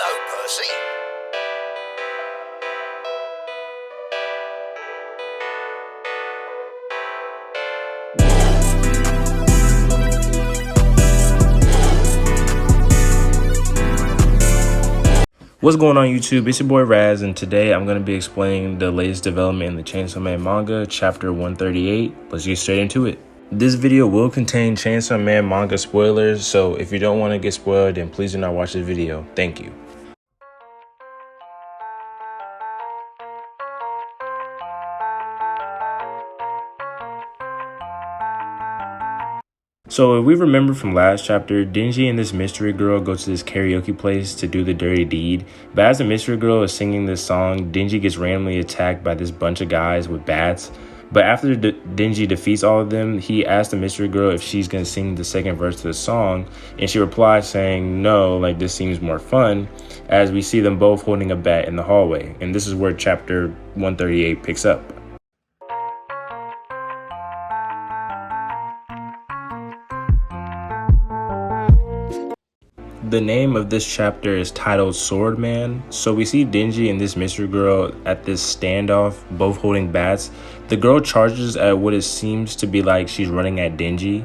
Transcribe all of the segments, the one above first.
Hello, Percy. What's going on YouTube? It's your boy R.A.S, and today I'm going to be explaining the latest development in the Chainsaw Man manga, chapter 138. Let's get straight into it. This video will contain Chainsaw Man manga spoilers, so if you don't want to get spoiled, then please do not watch this video. Thank you. So if we remember from last chapter, Denji and this mystery girl go to this karaoke place to do the dirty deed. But as the mystery girl is singing this song, Denji gets randomly attacked by this bunch of guys with bats. But after Denji defeats all of them, he asks the mystery girl if she's going to sing the second verse to the song. And she replies saying, no, like this seems more fun, as we see them both holding a bat in the hallway. And this is where chapter 138 picks up. The name of this chapter is titled Swordman. So we see Denji and this mystery girl at this standoff, both holding bats. The girl charges at what it seems to be like she's running at Denji.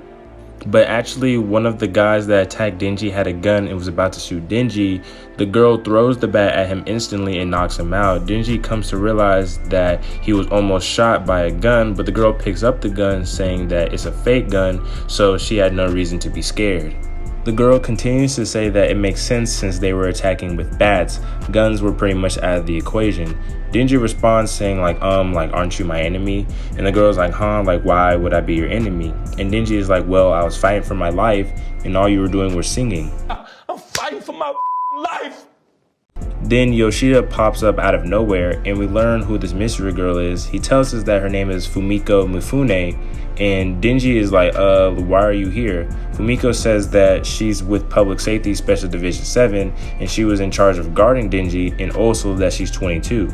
But actually, one of the guys that attacked Denji had a gun and was about to shoot Denji. The girl throws the bat at him instantly and knocks him out. Denji comes to realize that he was almost shot by a gun, but the girl picks up the gun saying that it's a fake gun, so she had no reason to be scared. The girl continues to say that it makes sense since they were attacking with bats. Guns were pretty much out of the equation. Denji responds saying like, aren't you my enemy? And the girl's like, huh, like why would I be your enemy? And Denji is like, well, I was fighting for my life and all you were doing was singing. I'm fighting for my life. Then Yoshida pops up out of nowhere and we learn who this mystery girl is. He tells us that her name is Fumiko Mifune, and Denji is like, why are you here? Fumiko says that she's with Public Safety Special Division 7 and she was in charge of guarding Denji, and also that she's 22.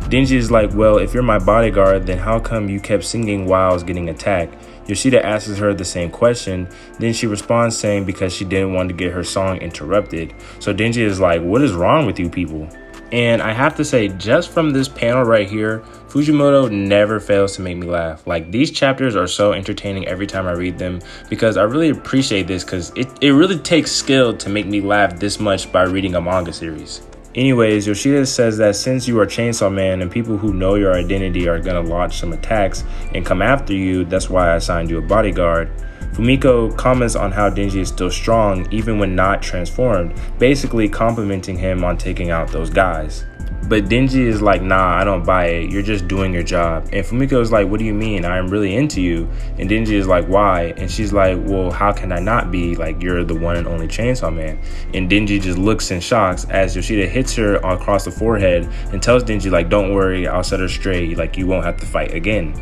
Denji is like, well, if you're my bodyguard, then how come you kept singing while I was getting attacked? Yoshida asks her the same question. Then she responds saying because she didn't want to get her song interrupted. So Denji is like, what is wrong with you people? And I have to say, just from this panel right here, Fujimoto never fails to make me laugh. Like, these chapters are so entertaining every time I read them because I really appreciate this because it really takes skill to make me laugh this much by reading a manga series. Anyways, Yoshida says that since you are Chainsaw Man and people who know your identity are going to launch some attacks and come after you, that's why I assigned you a bodyguard. Fumiko comments on how Denji is still strong even when not transformed, basically complimenting him on taking out those guys. But Denji is like, nah, I don't buy it. You're just doing your job. And Fumiko is like, what do you mean? I'm really into you. And Denji is like, why? And she's like, well, how can I not be? Like, you're the one and only Chainsaw Man. And Denji just looks in shock as Yoshida hits her across the forehead and tells Denji, like, don't worry, I'll set her straight. Like, you won't have to fight again.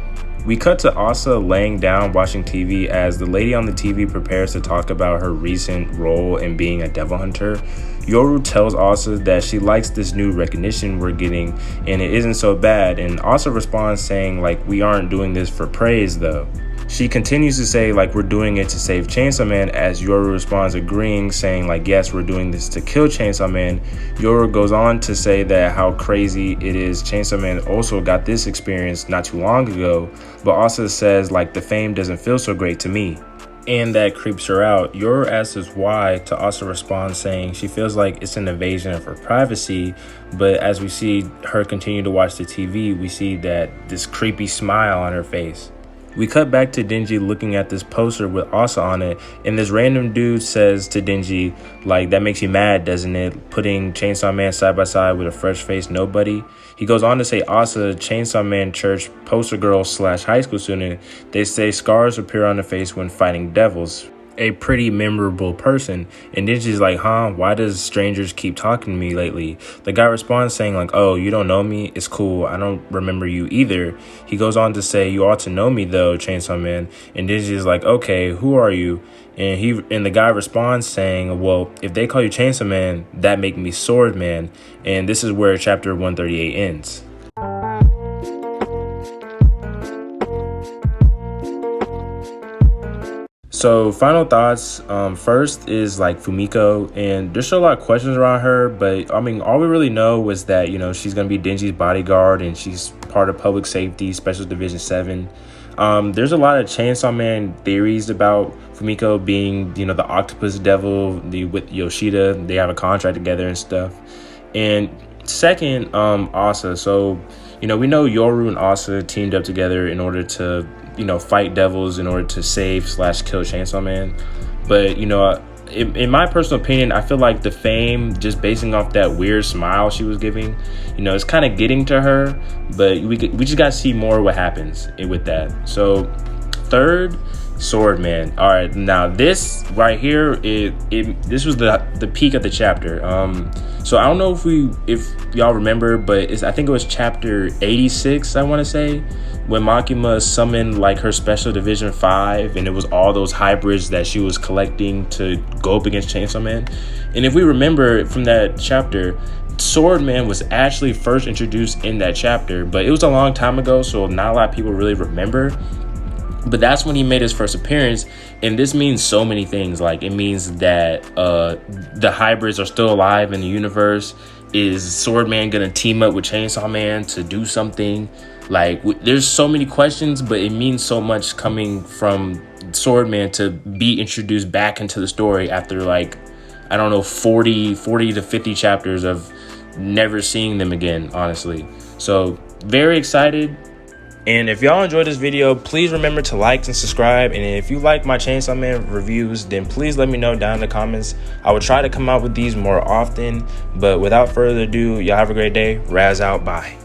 We cut to Asa laying down watching TV as the lady on the TV prepares to talk about her recent role in being a devil hunter. Yoru tells Asa that she likes this new recognition we're getting and it isn't so bad, and Asa responds saying like, we aren't doing this for praise though. She continues to say like, we're doing it to save Chainsaw Man, as Yoru responds agreeing, saying like, yes, we're doing this to kill Chainsaw Man. Yoru goes on to say that how crazy it is Chainsaw Man also got this experience not too long ago, but Asa says like, the fame doesn't feel so great to me. And that creeps her out. Yoru asks why, to Asa responds saying she feels like it's an invasion of her privacy, but as we see her continue to watch the TV, we see that this creepy smile on her face. We cut back to Denji looking at this poster with Asa on it, and this random dude says to Denji, like, that makes you mad, doesn't it? Putting Chainsaw Man side by side with a fresh-faced nobody. He goes on to say Asa, Chainsaw Man church poster girl / high school student. They say scars appear on the face when fighting devils. A pretty memorable person. And Denji's like, huh, why does strangers keep talking to me lately? The guy responds saying like, oh, you don't know me? It's cool, I don't remember you either. He goes on to say, you ought to know me though, Chainsaw Man. And Denji's like, okay, who are you? And the guy responds saying, well, if they call you Chainsaw Man, that make me Swordman. And this is where chapter 138 ends. So final thoughts. First is like Fumiko, and there's still a lot of questions around her, but I mean, all we really know was that she's gonna be Denji's bodyguard, and she's part of public safety, Special Division 7. There's a lot of Chainsaw Man theories about Fumiko being the octopus devil, with Yoshida. They have a contract together and stuff. And second, Asa. So we know Yoru and Asa teamed up together in order to fight devils in order to save/kill Chainsaw Man. But in my personal opinion, I feel like the fame, just basing off that weird smile she was giving, it's kind of getting to her. But we just got to see more what happens with that. So third, Swordman. All right, now this right here, this was the peak of the chapter. So I don't know if y'all remember, but I think it was chapter 86, I want to say, when Makima summoned like her Special Division 5, and it was all those hybrids that she was collecting to go up against Chainsaw Man. And if we remember from that chapter, Swordman was actually first introduced in that chapter, but it was a long time ago, so not a lot of people really remember. But that's when he made his first appearance, and this means so many things. Like, it means that the hybrids are still alive in the universe. Is Swordman gonna team up with Chainsaw Man to do something? Like, there's so many questions, but it means so much coming from Swordman to be introduced back into the story after, like, I don't know, 40 to 50 chapters of never seeing them again, honestly. So very excited. And if y'all enjoyed this video, please remember to like and subscribe. And if you like my Chainsaw Man reviews, then please let me know down in the comments. I will try to come out with these more often. But without further ado, y'all have a great day. R.A.S out. Bye.